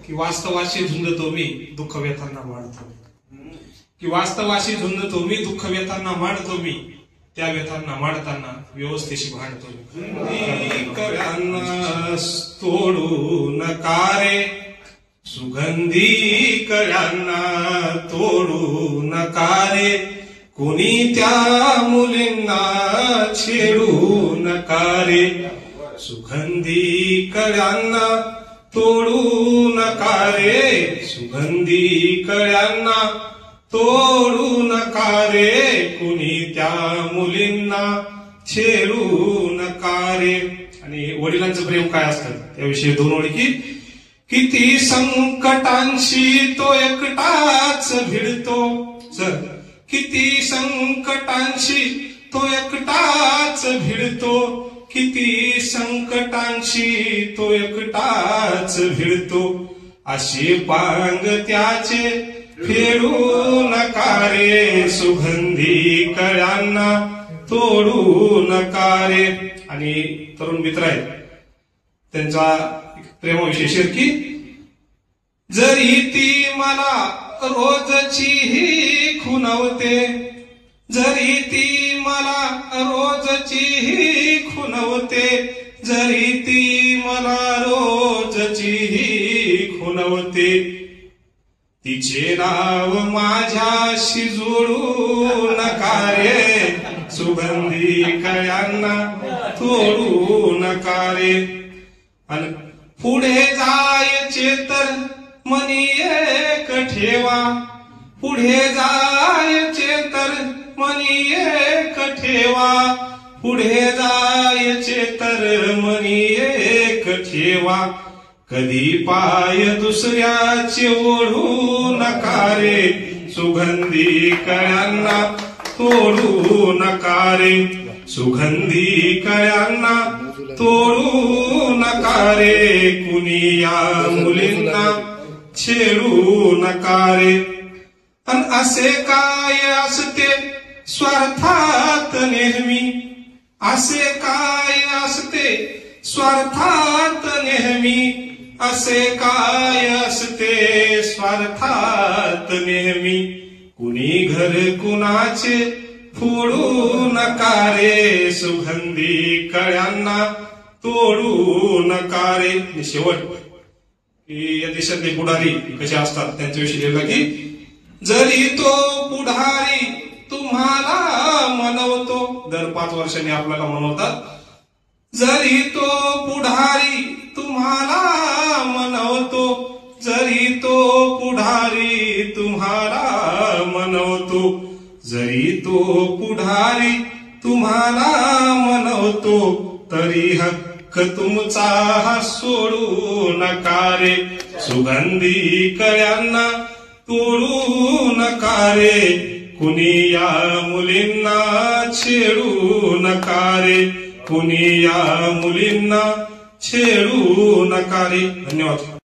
की वास्तवाशी झुंजतो मी दुःख व्यथांना मांडतो, की वास्तवाशी झुंजतो मी दुःख व्यथांना मांडतो मी, त्या व्यथांना मांडताना व्यवस्थेशी भांडतो मी. कळ्यांना तोडू नका रे, सुगंधी कळ्यांना तोडू नका रे, कोणी त्या मुलींना छेडू नका रे, सुगंधी कळ्यांना तोडू नका रे, सुगंधी कळ्यांना तोडू नका रे, कुणी त्या मुलींना छेडू नका रे. आणि वडिलांचं प्रेम काय असतं त्याविषयी दोन ओळी की, किती संकटांशी तो एकटाच भिडतो, किती संकटांशी तो एकटाच भिडतो, किती संकटांशी तो एकटाच भिडतो, अशी पांग त्याचे फेडू नका रे, सुगंधी कळ्यांना तोडू नका रे. आणि तरुण मित्र आहेत त्यांचा प्रेमाविषयी शेर की, जरी ती मला रोजचीही खुणवते, जरी ती मला रोजचीही खुणवते, जरी ती मला रोजचीही खुणवते, तिचे नाव माझ्याशी जोडू नका रे, सुगंधी कळ्यांना तोडू नका रे. आणि पुढे जायचे तर मनी एक ठेवा, पुढे जायचे तर मनी एक ठेवा, पुढे जायचे तर मनी एक ठेवा, कधी पाय दुसऱ्याचे ओढू नका रे, सुगंधी कळ्यांना तोडू नका रे, सुगंधी कळ्यांना तोडू नका रे, कुणी या मुलींना छेडू नका रे. अन असे काय असते स्वार्थात नेहमी, असे काय असते स्वार्थात नेहमी, असे काय असते स्वार्थात नेहमी, कुणी घर कुणाचे फोडू नका रे, सुगंधी कळ्यांना तोडू नका रे. शेवट या देशातले पुढारी कसे असतात त्यांच्याविषयी लिहिलं की, जरी तो पुढारी तुम्हाला मनवतो, दर 5 वर्षांनी आपल्याला मनवतात, जरी तो पुढारी तुम्हाला मनवतो, जरी तो पुढारी तुम्हाला मनवतो, जरी तो पुढारी तुम्हाला मनवतो, तरी हक्क तुमचा सोडू नका रे, सुगंधी कळ्यांना तोडू नका रे, कुणी या मुलींना छेडू नका रे, कुणी या मुलींना छेडू नका रे. धन्यवाद.